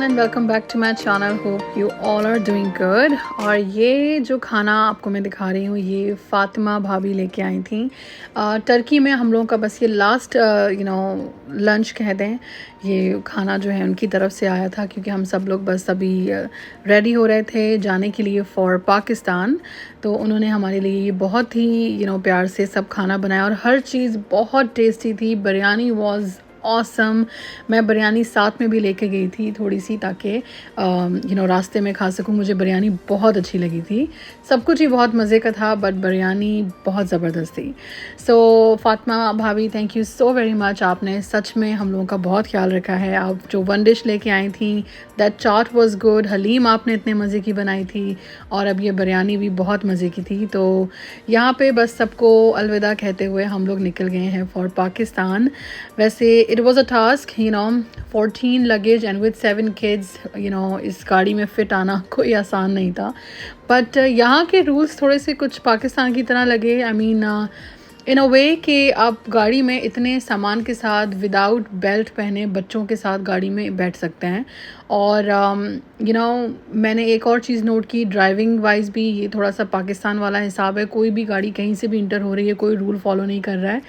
everyone and welcome back to my channel. Hope you all are doing good. और ये जो खाना आपको मैं दिखा रही हूँ ये फ़ातिमा भाभी लेके आई थी टर्की में। हम लोगों का बस ये लास्ट लंच कह दें, ये खाना जो है उनकी तरफ से आया था क्योंकि हम सब लोग बस अभी रेडी हो रहे थे जाने के लिए फ़ॉर पाकिस्तान। तो उन्होंने हमारे लिए ये बहुत ही प्यार से सब खाना बनाया और हर चीज़ बहुत टेस्टी थी। Biryani was awesome. मैं बिरयानी साथ में भी लेके गई थी थोड़ी सी ताकि रास्ते में खा सकूं। मुझे बिरयानी बहुत अच्छी लगी थी। सब कुछ ही बहुत मज़े का था बट बिरयानी बहुत ज़बरदस्त थी। सो फ़ातिमा भाभी, thank you so very much. आपने सच में हम लोगों का बहुत ख्याल रखा है। आप जो वन डिश लेके आई थी that chaat was good. Haleem आपने इतने मज़े की बनाई थी और अब ये बिरयानी भी बहुत मज़े की थी। तो यहाँ पे बस सबको अलविदा कहते हुए हम लोग निकल गए हैं फॉर पाकिस्तान। वैसे it was a task 14 luggage and with 7 kids इस गाड़ी में फ़िट आना कोई आसान नहीं था। बट यहाँ के रूल्स थोड़े से कुछ पाकिस्तान की तरह लगे। आई मीन इन अ वे कि आप गाड़ी में इतने सामान के साथ विदाउट बेल्ट पहने बच्चों के साथ गाड़ी में बैठ सकते हैं। और मैंने एक और चीज़ नोट की, ड्राइविंग वाइज भी ये थोड़ा सा पाकिस्तान वाला हिसाब है। कोई भी गाड़ी कहीं से भी इंटर हो रही है, कोई रूल फॉलो नहीं कर रहा है,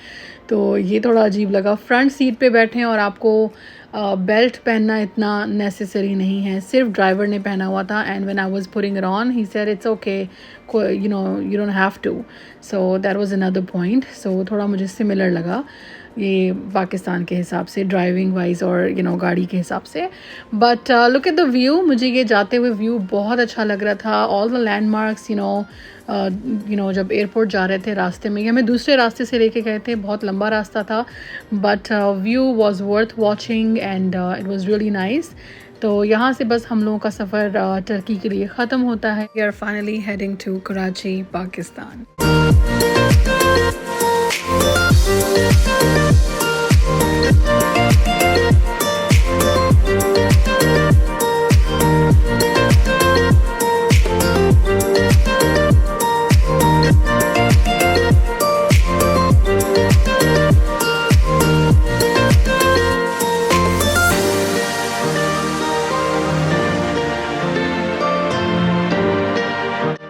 तो ये थोड़ा अजीब लगा। फ्रंट सीट पे बैठें और आपको बेल्ट पहनना इतना नेसेसरी नहीं है, सिर्फ ड्राइवर ने पहना हुआ था। And when I was putting it on he said it's okay, you don't have to. So that was another point. So थोड़ा मुझे सिमिलर लगा ये पाकिस्तान के हिसाब से ड्राइविंग वाइज और गाड़ी के हिसाब से। But look at the view, मुझे ये जाते हुए व्यू बहुत अच्छा लग रहा था। ऑल द लैंडमार्क्स जब एयरपोर्ट जा रहे थे रास्ते में, हमें दूसरे रास्ते से लेके गए थे, बहुत लंबा रास्ता था but view was worth watching and it was really nice. तो यहाँ से बस हम लोगों का सफ़र टर्की के लिए ख़त्म होता है। We are finally heading to Karachi, Pakistan.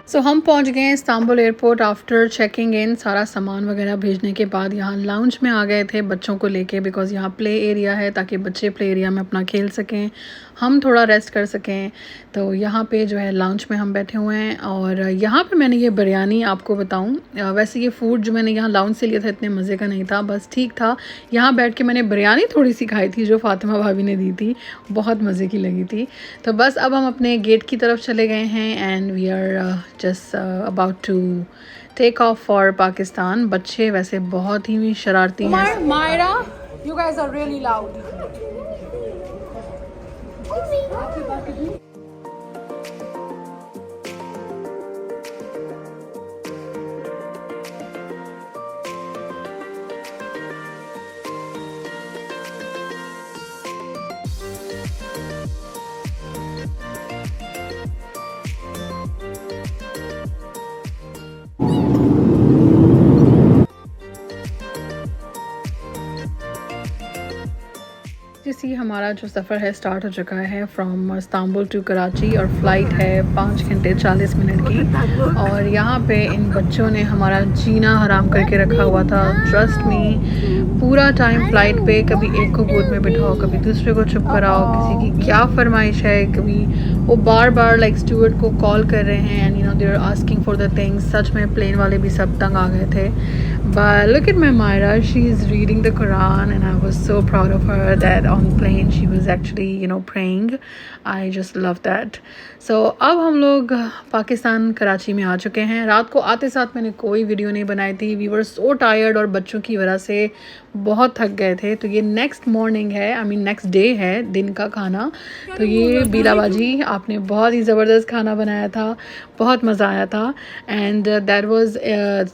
So हम पहुंच गए Istanbul airport after checking in. सारा सामान वगैरह भेजने के बाद यहाँ लाउंज में आ गए थे बच्चों को लेके, बिकॉज़ यहाँ प्ले एरिया है ताकि बच्चे प्ले एरिया में अपना खेल सकें, हम थोड़ा रेस्ट कर सकें। तो यहाँ पे जो है लाउंज में हम बैठे हुए हैं। और यहाँ पे मैंने ये बिरयानी आपको बताऊँ, वैसे ये फ़ूड जो मैंने यहाँ लाउंज से लिया था इतने मज़े का नहीं था, बस ठीक था। यहाँ बैठ के मैंने बिरयानी थोड़ी सी खाई थी जो फ़ातिमा भाभी ने दी थी, बहुत मज़े की लगी थी। तो बस अब हम अपने गेट की तरफ चले गए हैं and we are just about to take off for Pakistan. बच्चे वैसे बहुत ही शरारती हैं। Myra, you guys are really loud. जैसे हमारा जो सफ़र है स्टार्ट हो चुका है फ्रॉम इस्तांबुल टू कराची और फ़्लाइट है 5 घंटे 40 मिनट की। और यहाँ पे इन बच्चों ने हमारा जीना हराम करके रखा हुआ था। ट्रस्ट मी, पूरा टाइम फ़्लाइट पे कभी एक को गोद में बिठाओ, कभी दूसरे को चुप कराओ, किसी की क्या फरमाइश है, कभी वो बार बार लाइक स्टूवर्ड को कॉल कर रहे हैं and they are asking for the things. सच में प्लेन वाले भी सब तंग आ गए थे। But look at my Myra, she's reading the Quran and I was so proud of her that on plane she was actually praying. I just love that. So अब हम लोग पाकिस्तान कराची में आ चुके हैं। रात को आते साथ मैंने कोई वीडियो नहीं बनाई थी, वी वर सो टायर्ड और बच्चों की वजह से बहुत थक गए थे। तो ये नेक्स्ट मॉर्निंग है, आई मीन नेक्स्ट डे है, दिन का खाना। तो ये बीलाबाजी आपने बहुत ही ज़बरदस्त खाना बनाया था, बहुत मज़ा आया था। And that was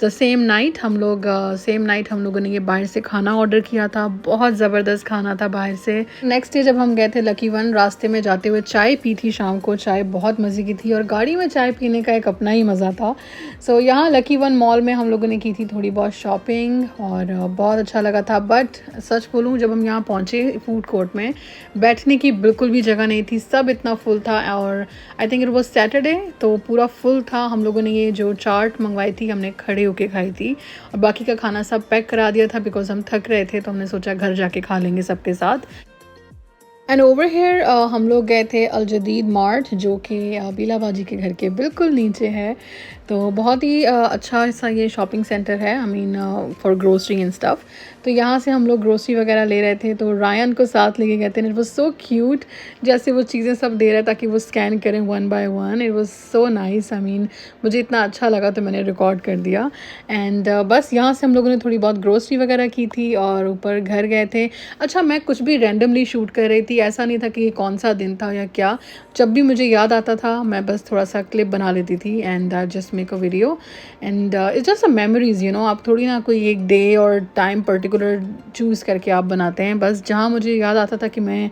the same night हम लोगों ने ये बाहर से खाना ऑर्डर किया था। बहुत ज़बरदस्त खाना था बाहर से। नेक्स्ट डे जब हम गए थे लकी वन, रास्ते में जाते हुए चाय पी थी शाम को, चाय बहुत मज़े की थी और गाड़ी में चाय पीने का एक अपना ही मज़ा था। सो यहाँ लकी वन मॉल में हम लोगों ने की थी थोड़ी बहुत शॉपिंग और बहुत अच्छा लगा था। बट सच बोलूँ, जब हम यहाँ पहुँचे फूड कोर्ट में, बैठने की बिल्कुल भी जगह नहीं थी, सब इतना फुल था। और आई थिंक इट वाज सैटरडे, तो पूरा फुल था। हम लोगों ने ये जो चाट मंगवाई थी हमने खड़े होके खाई थी और बाकी का खाना सब पैक करा दिया था बिकॉज हम थक रहे थे, तो हमने सोचा घर जाके खा लेंगे सबके साथ। एंड ओवर हेयर हम लोग गए थे अल जदीद मार्ट, जो कि बीला बाजी के घर के बिल्कुल नीचे है। तो बहुत ही अच्छा सा ये शॉपिंग सेंटर है, I mean for grocery and stuff. तो यहाँ से हम लोग ग्रोसरी वगैरह ले रहे थे, तो रायन को साथ लेके गए थे। इट वाज सो क्यूट, जैसे वो चीज़ें सब दे रहा है ताकि वो स्कैन करें one by one. It was so nice, I mean मुझे इतना अच्छा लगा तो मैंने रिकॉर्ड कर दिया। एंड बस यहाँ से हम लोगों ने थोड़ी बहुत ग्रोसरी वगैरह की थी और ऊपर घर गए थे। अच्छा, मैं कुछ भी रैंडमली शूट कर रही थी, ऐसा नहीं था कि ये कौन सा दिन था या क्या। जब भी मुझे याद आता था मैं बस थोड़ा सा क्लिप बना लेती थी and just make a video and it's just a memories, you know. आप थोड़ी ना कोई एक डे और टाइम पर्टिकुलर चूज़ करके आप बनाते हैं, बस जहाँ मुझे याद आता था कि मैं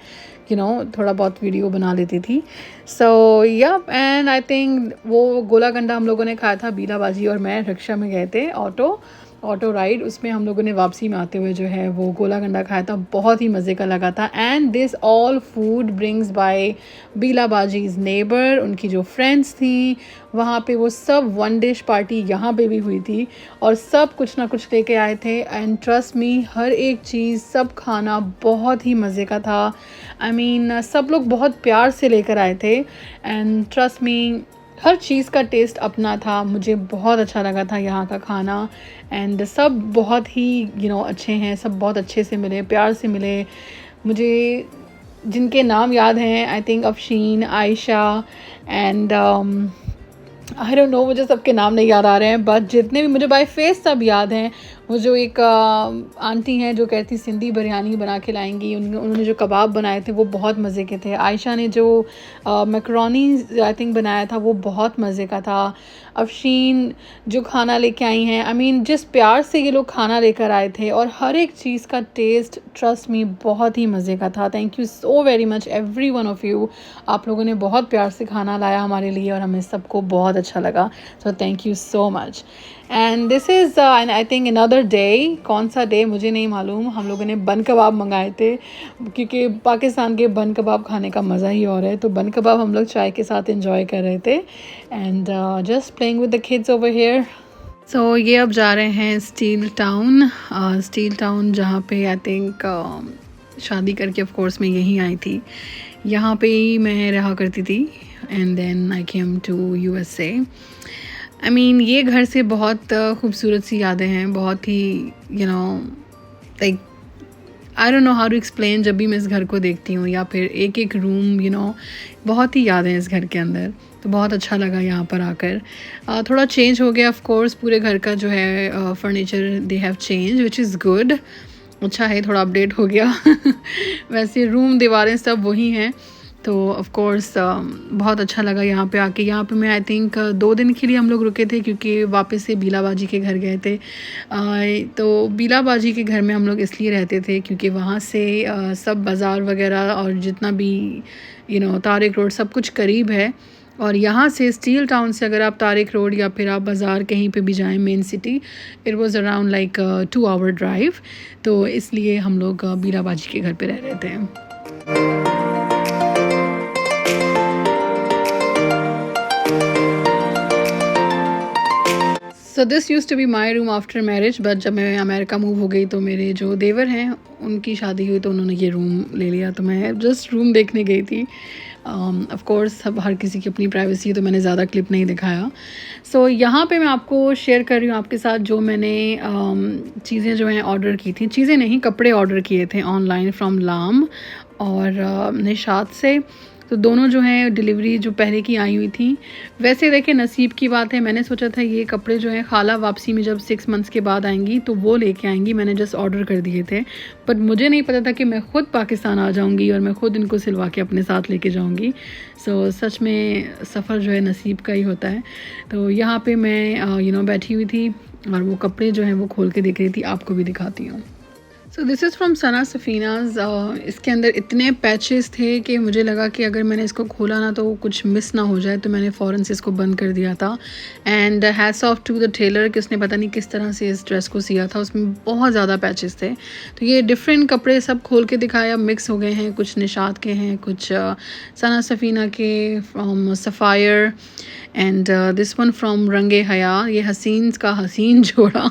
थोड़ा बहुत वीडियो बना लेती थी। सो या, एंड आई थिंक वो गोला गंडा हम लोगों ने खाया था, बीला बाजी और मैं रिक्शा में गए थे, ऑटो राइड। उसमें हम लोगों ने वापसी में आते हुए जो है वो गोला गंडा खाया था, बहुत ही मज़े का लगा था। And this all food brings by बीला बाजीज़ नेबर, उनकी जो फ्रेंड्स थी वहाँ पे, वो सब वन डिश पार्टी यहाँ पे भी हुई थी और सब कुछ ना कुछ लेके आए थे। एंड ट्रस्ट मी, हर एक चीज़, सब खाना बहुत ही मज़े का था। आई मीन सब लोग बहुत प्यार से लेकर आए थे एंड ट्रस्ट मी, हर चीज़ का टेस्ट अपना था। मुझे बहुत अच्छा लगा था यहाँ का खाना एंड सब बहुत ही अच्छे हैं, सब बहुत अच्छे से मिले, प्यार से मिले। मुझे जिनके नाम याद हैं, I think Afsheen, Ayesha and I don't no, मुझे सबके नाम नहीं याद आ रहे हैं, बट जितने भी मुझे बाय फेस सब याद हैं। वो जो एक आंटी हैं जो कहती सिंधी बिरयानी बना के लाएंगी, उन्होंने जो कबाब बनाए थे वो बहुत मज़े के थे। आयशा ने जो मैकरोनी आई थिंक बनाया था वो बहुत मज़े का था। अफशीन जो खाना लेके आई हैं, आई मीन जिस प्यार से ये लोग खाना लेकर आए थे और हर एक चीज़ का टेस्ट, ट्रस्ट मी, बहुत ही मज़े का था। Thank you so very much every one of you. आप लोगों ने बहुत प्यार से खाना लाया हमारे लिए और हमें सबको बहुत अच्छा लगा। So thank you so much. And this is I think another day, कौन सा डे मुझे नहीं मालूम। हम लोगों ने बन कबाब मंगाए थे क्योंकि पाकिस्तान के बन कबाब खाने का मज़ा ही और है। तो बन कबाब हम लोग चाय के साथ एंजॉय कर रहे थे and just playing with the kids over here. So ये अब जा रहे हैं स्टील टाउन, जहाँ पे आई थिंक शादी करके ऑफ कोर्स मैं यहीं आई थी, यहाँ पे ही मैं रहा करती थी and then I came to USA। I mean ये घर से बहुत खूबसूरत सी यादें हैं, बहुत ही like I don't know how to explain. जब भी मैं इस घर को देखती हूँ या फिर एक एक रूम, बहुत ही यादें हैं इस घर के अंदर। तो बहुत अच्छा लगा यहाँ पर आकर। थोड़ा चेंज हो गया ऑफ कोर्स, पूरे घर का जो है furniture they have change which is good. अच्छा है, थोड़ा अपडेट हो गया वैसे रूम, दीवारें सब वही हैं। तो ऑफ़ कोर्स बहुत अच्छा लगा यहाँ पे आके। यहाँ पे मैं आई थिंक 2 दिन के लिए हम लोग रुके थे क्योंकि वापस से बीला बाजी के घर गए थे। तो बीला बाजी के घर में हम लोग इसलिए रहते थे क्योंकि वहाँ से सब बाज़ार वगैरह और जितना भी तारिक रोड सब कुछ करीब है। और यहाँ से स्टील टाउन से अगर आप तारिक रोड या फिर आप बाज़ार कहीं पे भी जाएं main city, it was around like 2 hour drive. तो इसलिए हम लोग बीला बाजी के घर पे रह रहे थे। So this use to be my room after marriage, but जब मैं अमेरिका मूव हो गई तो मेरे जो देवर हैं उनकी शादी हुई तो उन्होंने ये रूम ले लिया। तो मैं जस्ट रूम देखने गई थी। ऑफ कोर्स सब हर किसी की अपनी प्राइवेसी है तो मैंने ज़्यादा क्लिप नहीं दिखाया। सो यहाँ पे मैं आपको शेयर कर रही हूँ आपके साथ जो मैंने चीज़ें जो हैं ऑर्डर की थी। चीज़ें नहीं, कपड़े ऑर्डर किए थे ऑनलाइन फ्रॉम लाम और निशात से। तो दोनों जो हैं डिलीवरी जो पहले की आई हुई थी। वैसे देखिए नसीब की बात है, मैंने सोचा था ये कपड़े जो हैं खाला वापसी में जब 6 मंथ्स के बाद आएंगी तो वो लेके आएंगी, मैंने जस्ट ऑर्डर कर दिए थे। बट मुझे नहीं पता था कि मैं ख़ुद पाकिस्तान आ जाऊंगी और मैं ख़ुद इनको सिलवा के अपने साथ लेके जाऊंगी। सो सच में सफ़र जो है नसीब का ही होता है। तो यहाँ पे मैं बैठी हुई थी और वो कपड़े जो हैं वो खोल के देख रही थी, आपको भी दिखाती हूँ। सो दिस इज़ फ्रॉम सना सफ़ीनाज़। इसके अंदर इतने पैचेस थे कि मुझे लगा कि अगर मैंने इसको खोला ना तो कुछ मिस ना हो जाए, तो मैंने फ़ौरन से इसको बंद कर दिया था। And hats off to the tailor कि उसने पता नहीं किस तरह से इस ड्रेस को सिया था, उसमें बहुत ज़्यादा पैचेस थे। तो ये डिफरेंट कपड़े सब खोल के दिखाया, मिक्स हो गए हैं, कुछ निशात के हैं, कुछ सना सफ़ीना के from Sapphire, and this one from Range Haya, ये हसीन का हसीन जोड़ा।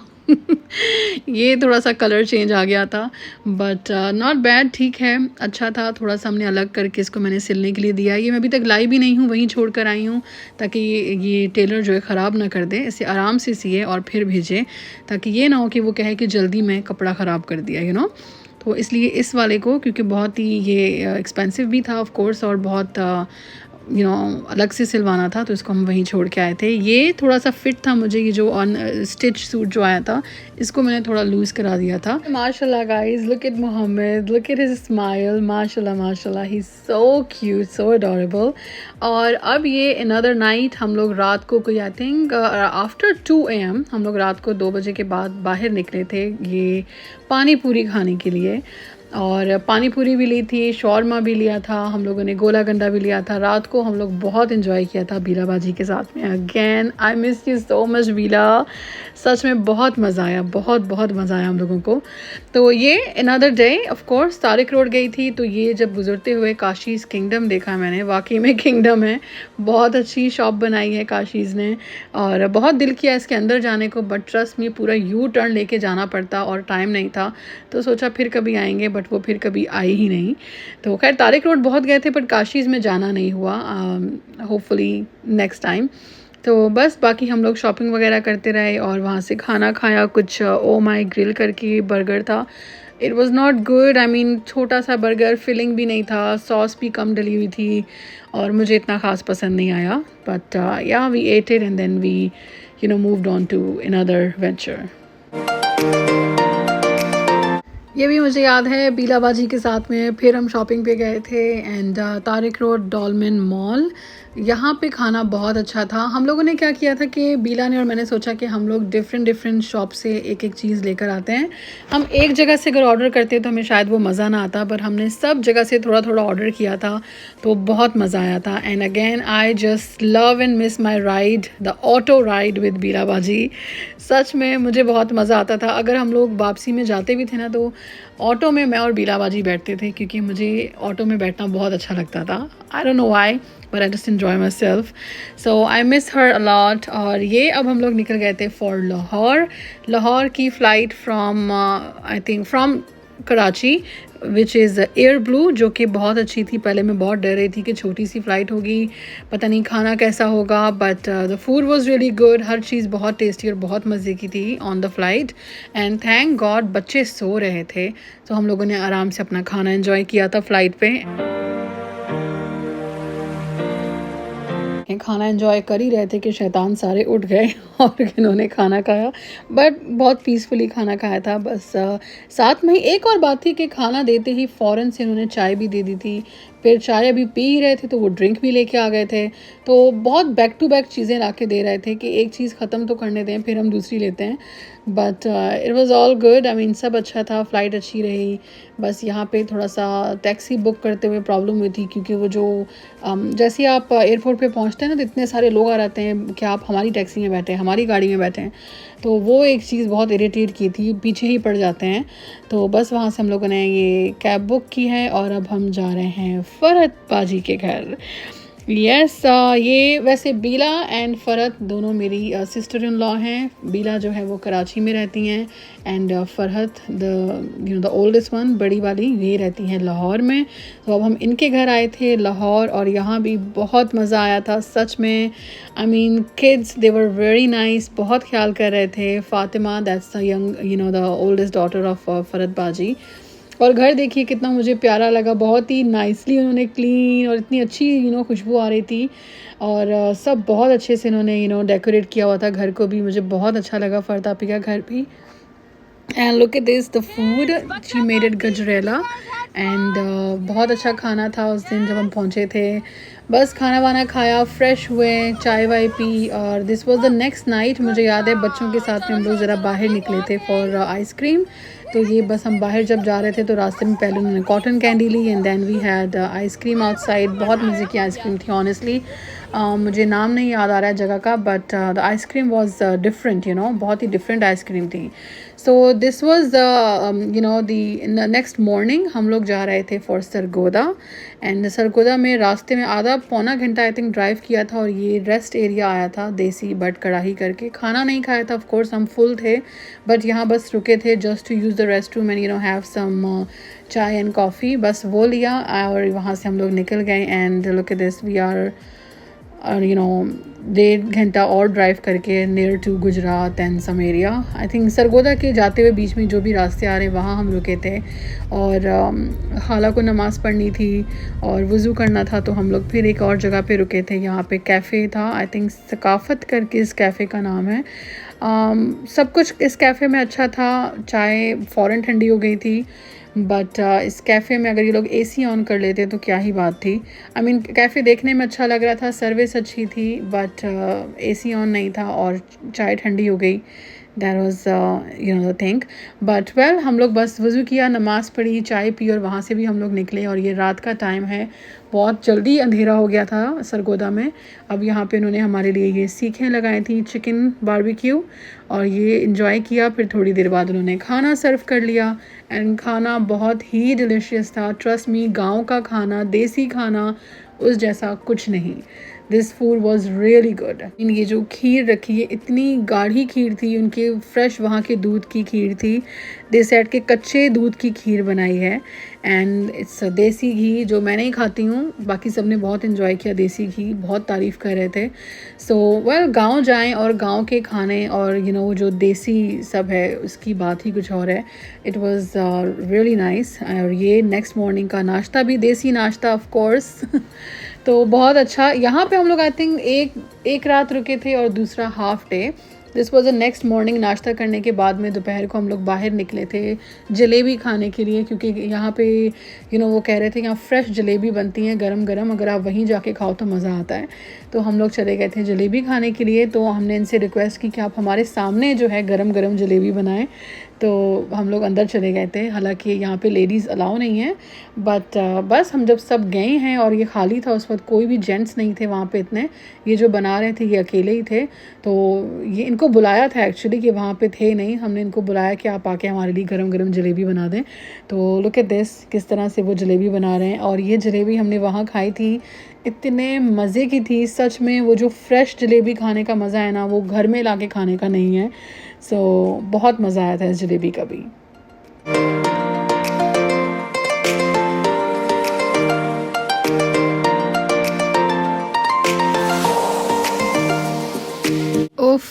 ये थोड़ा सा कलर चेंज आ गया था, बट नॉट बैड, ठीक है, अच्छा था। थोड़ा सा हमने अलग करके इसको मैंने सिलने के लिए दिया। ये मैं अभी तक लाई भी नहीं हूँ, वहीं छोड़ कर आई हूँ, ताकि ये टेलर जो है ख़राब ना कर दे। इसे आराम से सिए और फिर भेजे, ताकि ये ना हो कि वो कहे कि जल्दी में कपड़ा ख़राब कर दिया, यू नो। तो इसलिए इस वाले को, क्योंकि बहुत ही ये एक्सपेंसिव भी था ऑफ कोर्स, और बहुत अलग से सिलवाना था, तो इसको हम वहीं छोड़ के आए थे। ये थोड़ा सा फिट था मुझे, ये जो ऑन स्टिच सूट जो आया था, इसको मैंने थोड़ा लूज़ करा दिया था। माशाल्लाह guys, look at Mohammad, look at his smile, माशाल्लाह माशाल्लाह, ही सो क्यूट, सो अडोरेबल। और अब ये अनदर नाइट, हम लोग रात को कोई आई थिंक आफ्टर 2 AM हम लोग रात को 2 बजे के बाद बाहर निकले थे ये पानी पूरी खाने के लिए। और पानी पूरी भी ली थी, शौरमा भी लिया था, हम लोगों ने गोला गंडा भी लिया था। रात को हम लोग बहुत इन्जॉय किया था बीला बाजी के साथ में। Again I miss you so much बीला, सच में बहुत मज़ा आया, बहुत बहुत मज़ा आया हम लोगों को। तो ये another day of course Tariq road गई थी, तो ये जब गुजरते हुए काशीज़ किंगडम देखा मैंने, वाकई में किंगडम है, बहुत अच्छी शॉप बनाई है काशीज़ ने, और बहुत दिल किया इसके अंदर जाने को, बट ट्रस्ट में पूरा यू टर्न लेके जाना पड़ता और टाइम नहीं था, तो सोचा फिर कभी आएंगे, बट वो फिर कभी आई ही नहीं। तो खैर तारिक रोड बहुत गए थे, बट काशीज़ में जाना नहीं हुआ, होपफुली नेक्स्ट टाइम। तो बस बाकी हम लोग शॉपिंग वगैरह करते रहे और वहाँ से खाना खाया, कुछ ओ माई ग्रिल करके बर्गर था। It was not good, I mean छोटा सा बर्गर, फिलिंग भी नहीं था, सॉस भी कम डली हुई थी, और मुझे इतना ख़ास पसंद नहीं आया। But yeah we ate it and then we moved on to another venture. ये भी मुझे याद है, बीलाबाजी के साथ में फिर हम शॉपिंग पे गए थे, and Tariq road Dolmen mall, यहाँ पे खाना बहुत अच्छा था। हम लोगों ने क्या किया था कि बीला ने और मैंने सोचा कि हम लोग डिफरेंट शॉप से एक एक चीज़ लेकर आते हैं। हम एक जगह से अगर ऑर्डर करते तो हमें शायद वो मज़ा ना आता, पर हमने सब जगह से थोड़ा थोड़ा ऑर्डर किया था, तो बहुत मज़ा आया था। And again I just love and miss my ride, the auto ride with बीलाबाजी। सच में मुझे बहुत मज़ा आता था। अगर हम लोग वापसी में जाते भी थे ना, तो ऑटो में मैं और बीलाबाजी बैठते थे, क्योंकि मुझे ऑटो में बैठना बहुत अच्छा लगता था। आई don't know why, but I just enjoy my self, so I miss her a lot. और ये अब हम लोग निकल गए थे फॉर लाहौर। लाहौर की flight from I think from Karachi, which is air blue, जो कि बहुत अच्छी थी। पहले मैं बहुत डर रही थी कि छोटी सी फ़्लाइट होगी, पता नहीं खाना कैसा होगा, but the food was really good, हर चीज़ बहुत टेस्टी और बहुत मज़े की थी on the flight. And thank God बच्चे सो रहे थे, तो हम लोगों ने आराम से अपना खाना एंजॉय किया था फ़्लाइट पे। खाना एंजॉय कर ही रहे थे कि शैतान सारे उठ गए और इन्होंने खाना खाया, बट बहुत पीसफुली खाना खाया था। बस साथ में एक और बात थी कि खाना देते ही फ़ौरन से इन्होंने चाय भी दे दी थी। फिर चाय अभी पी ही रहे थे तो वो ड्रिंक भी लेके आ गए थे, तो बहुत बैक टू बैक चीज़ें ला के दे रहे थे कि एक चीज़ ख़त्म तो करने दें, फिर हम दूसरी लेते हैं। But it was all good, I mean सब अच्छा था, फ़्लाइट अच्छी रही। बस यहाँ पे थोड़ा सा टैक्सी बुक करते हुए प्रॉब्लम हुई थी, क्योंकि वो जो जैसे ही आप एयरपोर्ट पे पहुँचते हैं ना, तो इतने सारे लोग आ जाते हैं कि आप हमारी टैक्सी में बैठे हैं, हमारी गाड़ी में बैठे हैं, तो वो एक चीज़ बहुत इरिटेट की थी, पीछे ही पड़ जाते हैं। तो बस वहाँ से हम लोगों ने ये कैब बुक की है और अब हम जा रहे हैं फ़रहत बाजी के घर। यस ये वैसे बीला एंड फ़रहत दोनों मेरी सिस्टर इन लॉ हैं। बीला जो है वो कराची में रहती हैं, and Farhat the oldest one, बड़ी वाली, ये रहती हैं लाहौर में। तो अब हम इनके घर आए थे लाहौर, और यहाँ भी बहुत मज़ा आया था सच में। I mean kids they were very nice, बहुत ख्याल कर रहे थे। Fatima, that's the young the oldest daughter of Farhat बाजी। और घर देखिए कितना मुझे प्यारा लगा, बहुत ही नाइसली उन्होंने क्लीन, और इतनी अच्छी खुशबू आ रही थी, और सब बहुत अच्छे से इन्होंने डेकोरेट किया हुआ था घर को भी। मुझे बहुत अच्छा लगा फ़रतापी का घर भी। And look at this, the food, she made it gajrela, and बहुत अच्छा खाना था उस दिन जब हम पहुँचे थे। बस खाना वाना खाया, फ्रेश हुए, चाय वाय पी, और this was the next night. मुझे याद है बच्चों के साथ में हम लोग ज़रा बाहर निकले थे फॉर आइसक्रीम। तो ये बस हम बाहर जब जा रहे थे तो रास्ते में पहले उन्होंने कॉटन कैंडी ली and then we had ice cream outside. बहुत मज़े की आइसक्रीम थी ऑनेस्टली। मुझे नाम नहीं याद आ रहा है जगह का, but the ice cream was different, बहुत ही डिफरेंट आइसक्रीम थी। So this was the next morning हम लोग जा रहे थे फॉर सरगोदा। एंड सरगोदा में रास्ते में आधा पौना घंटा आई थिंक ड्राइव किया था, और ये रेस्ट एरिया आया था, देसी बट कढ़ाई करके। खाना नहीं खाया था, ऑफ कोर्स हम फुल थे, बट यहाँ बस रुके थे just to use the rest room and have some chai and coffee. बस वो लिया और वहाँ से हम लोग निकल गए। And look at this, we are 1.5 घंटा और ड्राइव करके near to Gujrat and some area. I think Sargodha के जाते हुए बीच में जो भी रास्ते आ रहे हैं वहाँ हम रुके थे। और खाला को नमाज़ पढ़नी थी और वज़ू करना था, तो हम लोग फिर एक और जगह पे रुके थे। यहाँ पे कैफ़े था, आई थिंक सकाफ़त करके इस कैफ़े का नाम है। सब कुछ इस कैफ़े में अच्छा था। चाय फ़ौरन ठंडी हो गई थी, बट इस कैफ़े में अगर ये लोग एसी ऑन कर लेते तो क्या ही बात थी। आई मीन कैफ़े देखने में अच्छा लग रहा था, सर्विस अच्छी थी, बट एसी ऑन नहीं था और चाय ठंडी हो गई। That was the thing. But well, हम लोग बस वज़ू किया, नमाज़ पढ़ी, चाय पी, और वहाँ से भी हम लोग निकले। और ये रात का टाइम है, बहुत जल्दी अंधेरा हो गया था सरगोदा में। अब यहाँ पे उन्होंने हमारे लिए ये सीखें लगाई थी, चिकन बारबेक्यू, और ये इंजॉय किया। फिर थोड़ी देर बाद उन्होंने खाना सर्व कर लिया एंड खाना बहुत ही डिलीशियस था। ट्रस्ट मी, गांव का खाना, देसी खाना, उस जैसा कुछ नहीं। This food was really good. ये जो खीर रखी है, इतनी गाढ़ी खीर थी, उनके फ्रेश वहाँ के दूध की खीर थी। दे सेट के कच्चे दूध की खीर बनाई है एंड इट्स देसी घी, जो मैं नहीं खाती हूँ। बाकी सब ने बहुत इन्जॉय किया, देसी घी बहुत तारीफ़ कर रहे थे। सो वेल, गांव जाएं और गांव के खाने और जो देसी सब है उसकी बात ही कुछ और है। It was really nice. और ये नेक्स्ट मॉर्निंग का नाश्ता भी देसी नाश्ता ऑफ कोर्स तो बहुत अच्छा। यहाँ पे हम लोग आई थिंक एक रात रुके थे और दूसरा half day. This was the next morning. नाश्ता करने के बाद में दोपहर को हम लोग बाहर निकले थे जलेबी खाने के लिए, क्योंकि यहाँ पे वो कह रहे थे यहाँ फ्रेश जलेबी बनती हैं गरम गरम, अगर आप वहीं जाके खाओ तो मज़ा आता है। तो हम लोग चले गए थे जलेबी खाने के लिए। तो हमने इनसे रिक्वेस्ट की कि आप हमारे सामने जो है गरम गरम जलेबी बनाएं। तो हम लोग अंदर चले गए थे, हालांकि यहाँ पे लेडीज़ अलाउ नहीं है, बट बस हम जब सब गए हैं और ये खाली था, उस वक्त कोई भी जेंट्स नहीं थे वहाँ पे इतने। ये जो बना रहे थे ये अकेले ही थे। तो ये इनको बुलाया था एक्चुअली, कि वहाँ पे थे नहीं, हमने इनको बुलाया कि आप आके हमारे लिए गरम गरम जलेबी बना दें। तो लुक एट दिस, किस तरह से वो जलेबी बना रहे हैं। और ये जलेबी हमने वहाँ खाई थी, इतने मज़े की थी सच में। वो जो फ्रेश जलेबी खाने का मज़ा है ना, वो घर में लाके खाने का नहीं है। सो बहुत मज़ा आया था इस जलेबी का भी।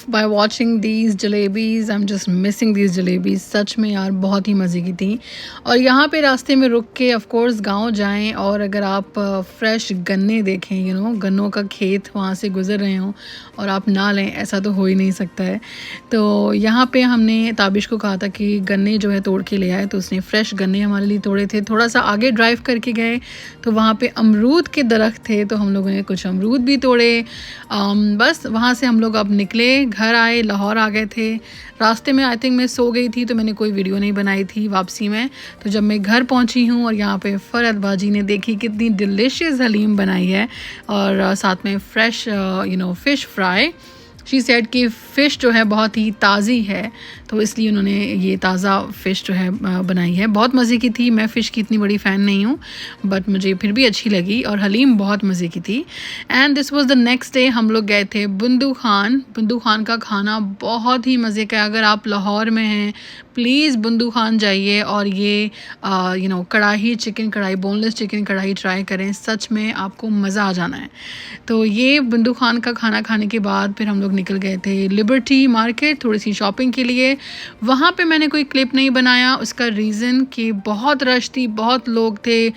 By watching these jalebis, I'm just missing these jalebis। सच में यार बहुत ही मज़े की थी। और यहाँ पे रास्ते में रुक के ऑफ कोर्स गांव जाएं, और अगर आप फ्रेश गन्ने देखें, गन्नों का खेत वहाँ से गुज़र रहे हों और आप ना लें, ऐसा तो हो ही नहीं सकता है। तो यहाँ पे हमने ताबिश को कहा था कि गन्ने जो है तोड़ के ले आए, तो उसने फ्रेश गन्ने हमारे लिए तोड़े थे। थोड़ा सा आगे ड्राइव करके गए तो वहाँ पे अमरूद के दरख्त थे, तो हम लोगों ने कुछ अमरूद भी तोड़े। बस वहाँ से हम लोग अब निकले, घर आए, लाहौर आ गए थे। रास्ते में आई थिंक मैं सो गई थी, तो मैंने कोई वीडियो नहीं बनाई थी वापसी में। तो जब मैं घर पहुंची हूँ और यहाँ पे फरहत बाजी ने देखी कितनी डिलीशियस हलीम बनाई है, और साथ में fresh fish fry. She said कि फ़िश जो है बहुत ही ताज़ी है, तो इसलिए उन्होंने ये ताज़ा फ़िश जो है बनाई है। बहुत मज़े की थी। मैं फ़िश की इतनी बड़ी फ़ैन नहीं हूँ, बट मुझे फिर भी अच्छी लगी, और हलीम बहुत मज़े की थी। And this was the next day. हम लोग गए थे बुंदू खान का खाना बहुत ही मज़े का है। अगर आप लाहौर में हैं, प्लीज़ बुंदू खान जाइए और ये कढ़ाई चिकन कढ़ाई, बोनलेस चिकन कढ़ाई ट्राई करें। सच में आपको मज़ा आ जाना है। तो ये बुंदू खान का खाना खाने के बाद फिर हम लोग निकल गए थे लिबर्टी मार्केट थोड़ी सी शॉपिंग के लिए। वहाँ पे मैंने कोई क्लिप नहीं बनाया, उसका रीज़न कि बहुत रश थी, बहुत लोग थे,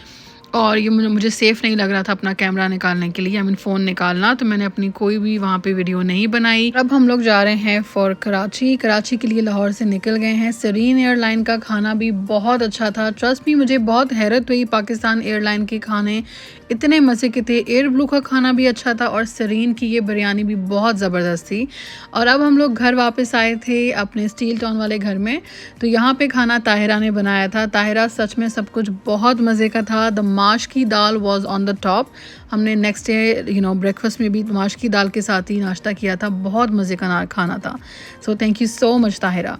और ये मुझे सेफ़ नहीं लग रहा था अपना कैमरा निकालने के लिए, आई मीन फ़ोन निकालना, तो मैंने अपनी कोई भी वहाँ पे वीडियो नहीं बनाई। अब हम लोग जा रहे हैं फॉर कराची के लिए लाहौर से निकल गए हैं। सरीन एयरलाइन का खाना भी बहुत अच्छा था, ट्रस्ट मी मुझे बहुत हैरत हुई, पाकिस्तान एयरलाइन के खाने इतने मज़े के थे। एयर ब्लू का खाना भी अच्छा था और सरीन की ये बिरयानी भी बहुत ज़बरदस्त थी। और अब हम लोग घर वापस आए थे अपने स्टील टाउन वाले घर में, तो यहाँ पे खाना ताहिरा ने बनाया था। ताहिरा सच में सब कुछ बहुत मज़े का था। द माश की दाल वॉज ऑन द टॉप। हमने नेक्स्ट डे ब्रेकफास्ट में भी माश की दाल के साथ ही नाश्ता किया था। बहुत मज़े का खाना था। So thank you so much Tahira.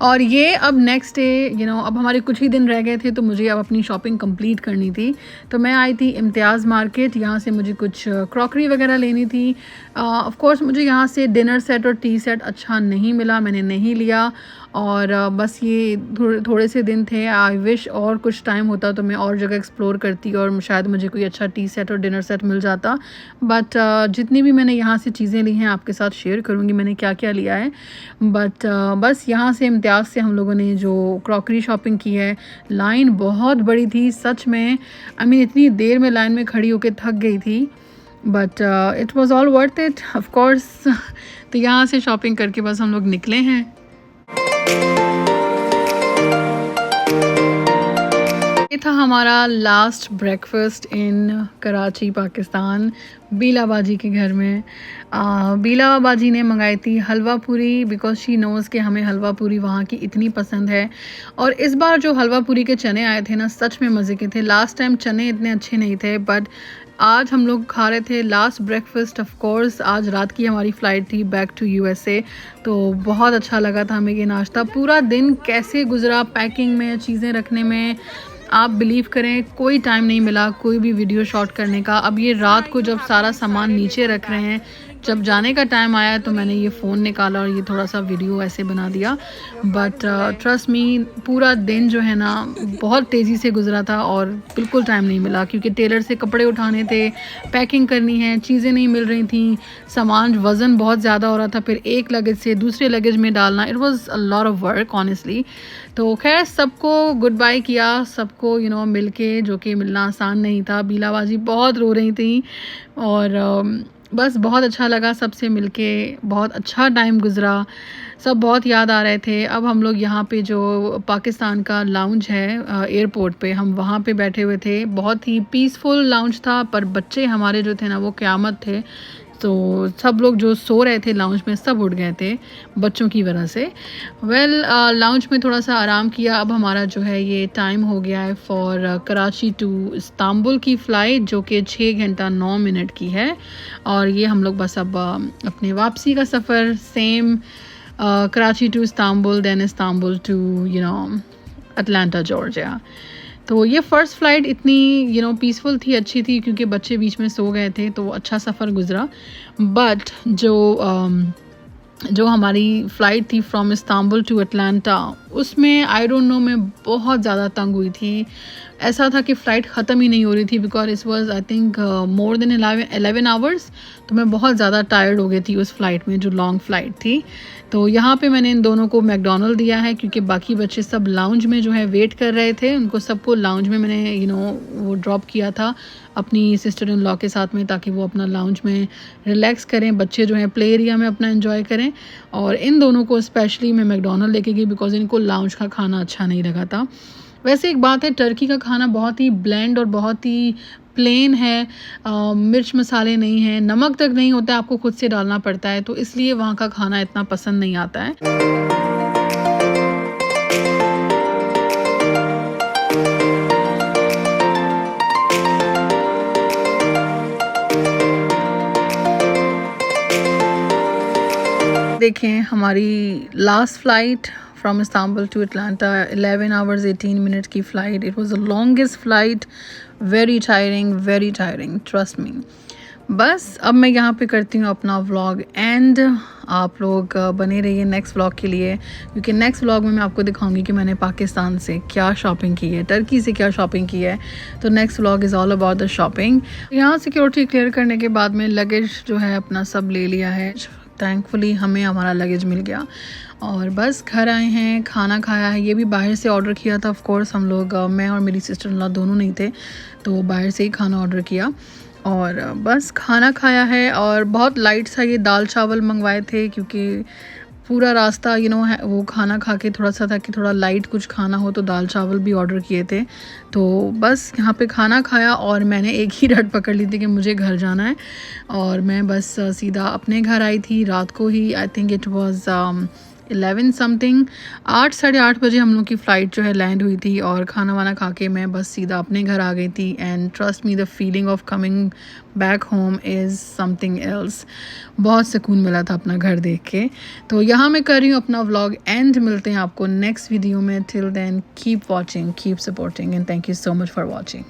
और ये अब नेक्स्ट डे अब हमारे कुछ ही दिन रह गए थे, तो मुझे अब अपनी शॉपिंग कंप्लीट करनी थी। तो मैं आई थी इम्तियाज़ मार्केट, यहाँ से मुझे कुछ क्रॉकरी वगैरह लेनी थी। ऑफ कोर्स मुझे यहाँ से डिनर सेट और टी सेट अच्छा नहीं मिला, मैंने नहीं लिया। और बस ये थोड़े से दिन थे। आई विश और कुछ टाइम होता तो मैं और जगह एक्सप्लोर करती और शायद मुझे कोई अच्छा टी सेट और डिनर सेट मिल जाता। बट जितनी भी मैंने यहाँ से चीज़ें ली हैं आपके साथ शेयर करूँगी मैंने क्या क्या लिया है। बट बस यहाँ से इम्तियाज़ से हम लोगों ने जो क्रॉकरी शॉपिंग की है, लाइन बहुत बड़ी थी सच में। आई मीन इतनी देर में लाइन में खड़ी होकर थक गई थी, but it was all worth it of course. तो यहाँ से शॉपिंग करके बस हम लोग निकले हैं। ये था हमारा last breakfast in Karachi Pakistan, बीला बाजी के घर में। बीला बाजी ने मंगाई थी हलवा पूरी, बिकॉज शी नोज़ कि हमें हलवा पूरी वहाँ की इतनी पसंद है। और इस बार जो हलवा पूरी के चने आए थे ना, सच में मज़े के थे। लास्ट टाइम चने इतने अच्छे नहीं थे, बट आज हम लोग खा रहे थे लास्ट ब्रेकफास्ट। ऑफ कोर्स आज रात की हमारी फ़्लाइट थी बैक टू USA, तो बहुत अच्छा लगा था हमें ये नाश्ता। पूरा दिन कैसे गुजरा पैकिंग में, चीज़ें रखने में, आप बिलीव करें कोई टाइम नहीं मिला कोई भी वीडियो शॉट करने का। अब ये रात को जब सारा सामान नीचे रख रहे हैं, जब जाने का टाइम आया तो मैंने ये फ़ोन निकाला और ये थोड़ा सा वीडियो ऐसे बना दिया। बट ट्रस्ट मी पूरा दिन जो है ना बहुत तेज़ी से गुजरा था और बिल्कुल टाइम नहीं मिला, क्योंकि टेलर से कपड़े उठाने थे, पैकिंग करनी है, चीज़ें नहीं मिल रही थी, सामान वज़न बहुत ज़्यादा हो रहा था, फिर एक लगेज से दूसरे लगेज में डालना। It was a lot of work honestly. तो खैर सबको गुड बाय किया, सबको मिल के, जो कि मिलना आसान नहीं था। बीलाबाजी बहुत रो रही थी और बस बहुत अच्छा लगा सबसे मिलके, बहुत अच्छा टाइम गुजरा, सब बहुत याद आ रहे थे। अब हम लोग यहाँ पे जो पाकिस्तान का लाउंज है एयरपोर्ट पे, हम वहाँ पे बैठे हुए थे। बहुत ही पीसफुल लाउंज था, पर बच्चे हमारे जो थे ना वो क़यामत थे। तो सब लोग जो सो रहे थे लाउंज में सब उठ गए थे बच्चों की वजह से। लाउंज में थोड़ा सा आराम किया। अब हमारा जो है ये टाइम हो गया है फॉर कराची टू इस्तांबुल की फ़्लाइट, जो कि 6 घंटा 9 मिनट की है। और ये हम लोग बस अब अपने वापसी का सफ़र same Karachi to Istanbul, then Istanbul to Atlanta Georgia. तो ये फ़र्स्ट फ़्लाइट इतनी पीसफुल थी, अच्छी थी, क्योंकि बच्चे बीच में सो गए थे, तो अच्छा सफ़र गुज़रा। बट जो हमारी फ़्लाइट थी फ्रॉम इस्तांबुल टू अटलांटा, उसमें आई डोंट नो मैं बहुत ज़्यादा तंग हुई थी। ऐसा था कि फ़्लाइट ख़त्म ही नहीं हो रही थी, because it was I think more than 11 hours. तो मैं बहुत ज़्यादा टायर्ड हो गई थी उस फ़्लाइट में, जो लॉन्ग फ़्लाइट थी। तो यहाँ पे मैंने इन दोनों को मैकडोनल्ड दिया है, क्योंकि बाकी बच्चे सब लाउंज में जो है वेट कर रहे थे। उनको सबको लाउंज में मैंने वो ड्रॉप किया था अपनी सिस्टर इन लॉ के साथ में, ताकि वो अपना लाउंज में रिलैक्स करें, बच्चे जो हैं प्ले एरिया में अपना एंजॉय करें। और इन दोनों को स्पेशली मैं मैकडोनल्ड लेके गई, बिकॉज इनको लाउंज का खाना अच्छा नहीं लगा था। वैसे एक बात है, टर्की का खाना बहुत ही ब्लेंड और बहुत ही प्लेन है, मिर्च मसाले नहीं हैं, नमक तक नहीं होता है, आपको खुद से डालना पड़ता है, तो इसलिए वहाँ का खाना इतना पसंद नहीं आता है। देखें हमारी last flight from Istanbul to Atlanta 11 hours 18 minute की flight. It was the longest flight, very tiring, trust me. बस अब मैं यहाँ पे करती हूँ अपना व्लॉग एंड। आप लोग बने रहिए नेक्स्ट व्लॉग के लिए, क्योंकि नेक्स्ट व्लॉग में मैं आपको दिखाऊंगी कि मैंने पाकिस्तान से क्या शॉपिंग की है, टर्की से क्या शॉपिंग की है। तो next vlog is all about the shopping. यहाँ सिक्योरिटी क्लियर करने के बाद में लगेज जो है अपना सब ले लिया है। थैंकफुली हमें हमारा लगेज मिल गया और बस घर आए हैं, खाना खाया है। ये भी बाहर से ऑर्डर किया था। ऑफ कोर्स हम लोग मैं और मेरी सिस्टर इन लॉ दोनों नहीं थे, तो बाहर से ही खाना ऑर्डर किया और बस खाना खाया है। और बहुत लाइट सा ये दाल चावल मंगवाए थे क्योंकि पूरा रास्ता है वो खाना खा के थोड़ा सा था कि थोड़ा लाइट कुछ खाना हो, तो दाल चावल भी ऑर्डर किए थे। तो बस यहाँ पे खाना खाया और मैंने एक ही रट पकड़ ली थी कि मुझे घर जाना है और मैं बस सीधा अपने घर आई थी रात को ही। I think it was 11 something, 8 साढ़े 8 बजे हम लोग की फ़्लाइट जो है लैंड हुई थी और खाना वाना खा के मैं बस सीधा अपने घर आ गई थी। And trust me, the feeling of coming back home is something else. बहुत सुकून मिला था अपना घर देख के। तो यहाँ मैं कर रही हूँ अपना व्लॉग एंड। मिलते हैं आपको नेक्स्ट वीडियो में। Till then keep watching, keep supporting and thank you so much for watching.